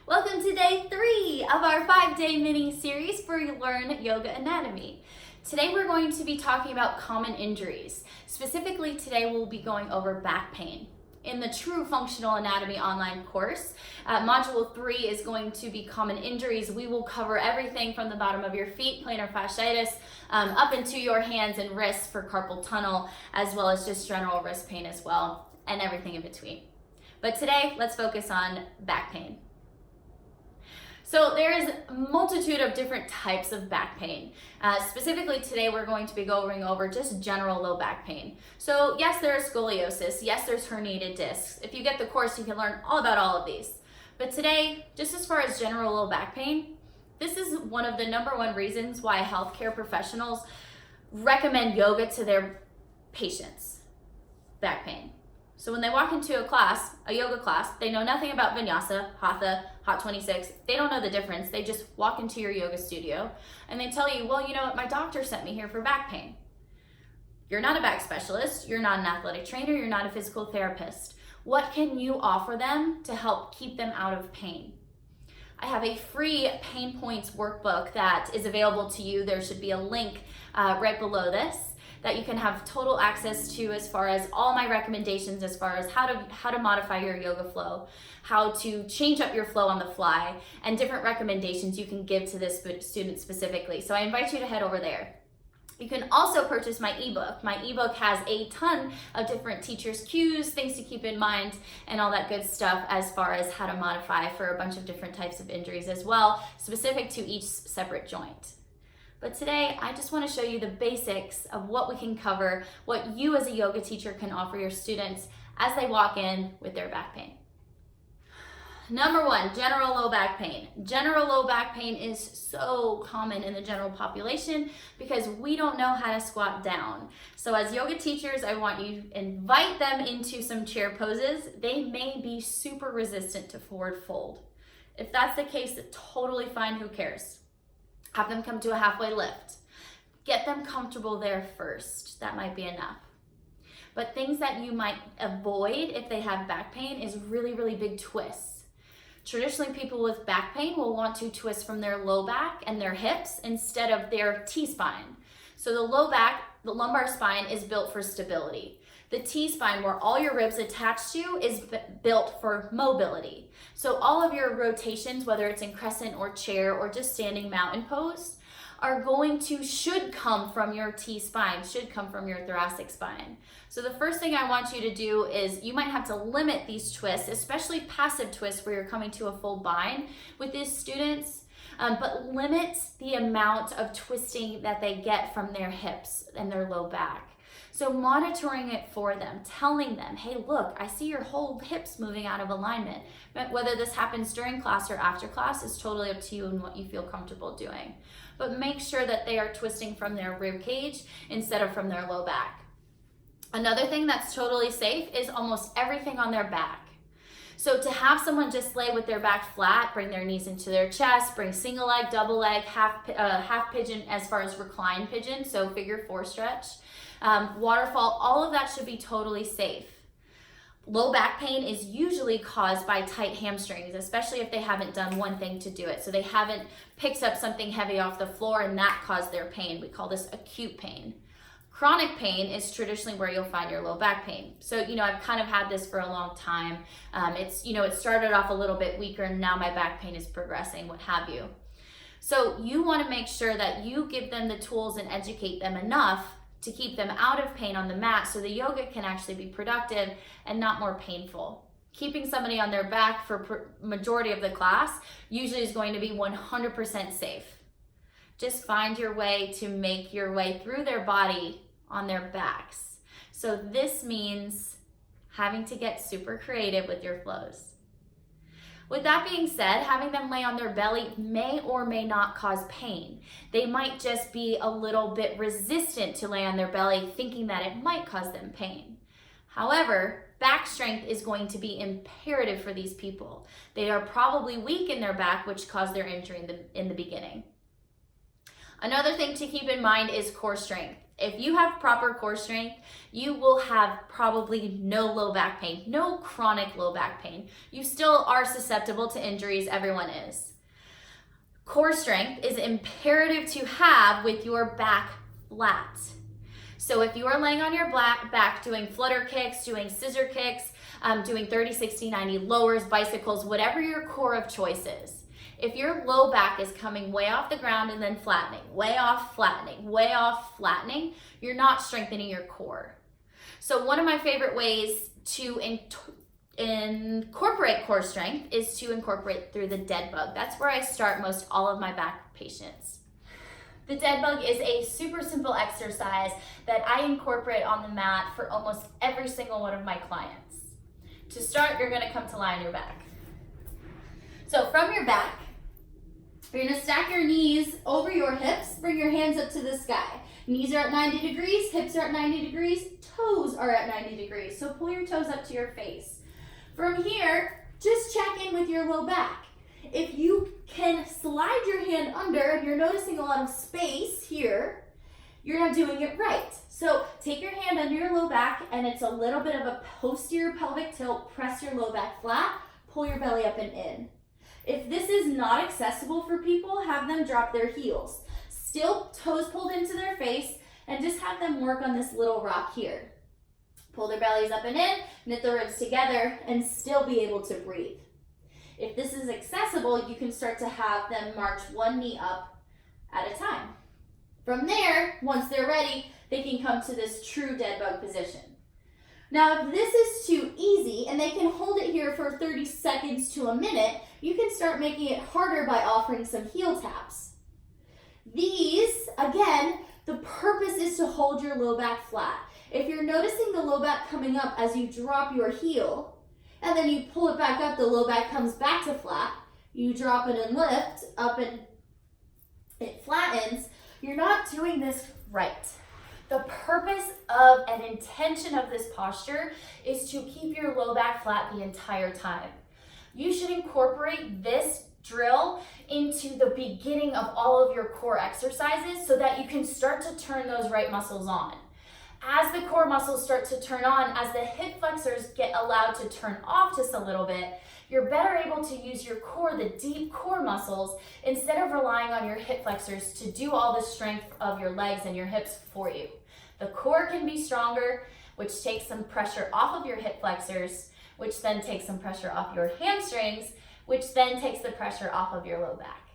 Welcome to day 3 of our 5-day mini-series for Learn Yoga Anatomy. Today we're going to be talking about common injuries. Specifically today we'll be going over back pain. In the True Functional Anatomy online course, Module 3 is going to be common injuries. We will cover everything from the bottom of your feet, plantar fasciitis, up into your hands and wrists for carpal tunnel, as well as just general wrist pain as well, and everything in between. But today, let's focus on back pain. So there is a multitude of different types of back pain. Specifically today, we're going to be going over just general low back pain. So yes, there is scoliosis. Yes, there's herniated discs. If you get the course, you can learn all about all of these. But today, just as far as general low back pain, this is one of the #1 reasons why healthcare professionals recommend yoga to their patients, back pain. So when they walk into a yoga class, they know nothing about vinyasa, hatha, hot 26. They don't know the difference. They just walk into your yoga studio and they tell you, well, you know what, my doctor sent me here for back pain. You're not a back specialist. You're not an athletic trainer. You're not a physical therapist. What can you offer them to help keep them out of pain? I have a free pain points workbook that is available to you. There should be a link right below this that you can have total access to as far as all my recommendations as far as how to modify your yoga flow, how to change up your flow on the fly, and different recommendations you can give to this student specifically. So I invite you to head over there. You can also purchase my ebook. My ebook has a ton of different teachers' cues, things to keep in mind, and all that good stuff as far as how to modify for a bunch of different types of injuries as well, specific to each separate joint. But today, I just want to show you the basics of what we can cover, what you as a yoga teacher can offer your students as they walk in with their back pain. #1, general low back pain. General low back pain is so common in the general population because we don't know how to squat down. So as yoga teachers, I want you to invite them into some chair poses. They may be super resistant to forward fold. If that's the case, that's totally fine, who cares? Have them come to a halfway lift. Get them comfortable there first. That might be enough. But things that you might avoid if they have back pain is really, really big twists. Traditionally, people with back pain will want to twist from their low back and their hips instead of their T-spine. So the low back, the lumbar spine is built for stability. The T-spine, where all your ribs attach to, is built for mobility. So all of your rotations, whether it's in crescent or chair or just standing mountain pose, should come from your T-spine, should come from your thoracic spine. So the first thing I want you to do is you might have to limit these twists, especially passive twists where you're coming to a full bind with these students, but limit the amount of twisting that they get from their hips and their low back. So monitoring it for them, telling them, hey, look, I see your whole hips moving out of alignment. But whether this happens during class or after class is totally up to you and what you feel comfortable doing. But make sure that they are twisting from their rib cage instead of from their low back. Another thing that's totally safe is almost everything on their back. So to have someone just lay with their back flat, bring their knees into their chest, bring single leg, double leg, half pigeon as far as recline pigeon, so figure 4 stretch. Waterfall, all of that should be totally safe. Low back pain is usually caused by tight hamstrings, especially if they haven't done one thing to do it. So they haven't picked up something heavy off the floor and that caused their pain. We call this acute pain. Chronic pain is traditionally where you'll find your low back pain. So, I've kind of had this for a long time. It started off a little bit weaker and now my back pain is progressing, what have you. So you want to make sure that you give them the tools and educate them enough to keep them out of pain on the mat so the yoga can actually be productive and not more painful. Keeping somebody on their back for majority of the class usually is going to be 100% safe. Just find your way to make your way through their body on their backs. So this means having to get super creative with your flows. With that being said, having them lay on their belly may or may not cause pain. They might just be a little bit resistant to lay on their belly, thinking that it might cause them pain. However, back strength is going to be imperative for these people. They are probably weak in their back, which caused their injury in the beginning. Another thing to keep in mind is core strength. If you have proper core strength, you will have probably no low back pain, no chronic low back pain. You still are susceptible to injuries, everyone is. Core strength is imperative to have with your back flat. So if you are laying on your back doing flutter kicks, doing scissor kicks, doing 30, 60, 90 lowers, bicycles, whatever your core of choice is, if your low back is coming way off the ground and then flattening, way off, flattening, way off, flattening, you're not strengthening your core. So one of my favorite ways to incorporate core strength is to incorporate through the dead bug. That's where I start most all of my back patients. The dead bug is a super simple exercise that I incorporate on the mat for almost every single one of my clients. To start, you're gonna come to lie on your back. So from your back, you're gonna stack your knees over your hips, bring your hands up to the sky. Knees are at 90 degrees, hips are at 90 degrees, toes are at 90 degrees. So pull your toes up to your face. From here, just check in with your low back. If you can slide your hand under and you're noticing a lot of space here, you're not doing it right. So take your hand under your low back and it's a little bit of a posterior pelvic tilt, press your low back flat, pull your belly up and in. If this is not accessible for people, have them drop their heels. Still toes pulled into their face and just have them work on this little rock here. Pull their bellies up and in, knit the ribs together, and still be able to breathe. If this is accessible, you can start to have them march one knee up at a time. From there, once they're ready, they can come to this true dead bug position. Now, if this is too easy and they can hold it here for 30 seconds to a minute, you can start making it harder by offering some heel taps. These, again, the purpose is to hold your low back flat. If you're noticing the low back coming up as you drop your heel, and then you pull it back up, the low back comes back to flat, you drop it and lift up and it flattens, you're not doing this right. The purpose of and intention of this posture is to keep your low back flat the entire time. You should incorporate this drill into the beginning of all of your core exercises so that you can start to turn those right muscles on. As the core muscles start to turn on, as the hip flexors get allowed to turn off just a little bit, you're better able to use your core, the deep core muscles, instead of relying on your hip flexors to do all the strength of your legs and your hips for you. The core can be stronger, which takes some pressure off of your hip flexors, which then takes some pressure off your hamstrings, which then takes the pressure off of your low back.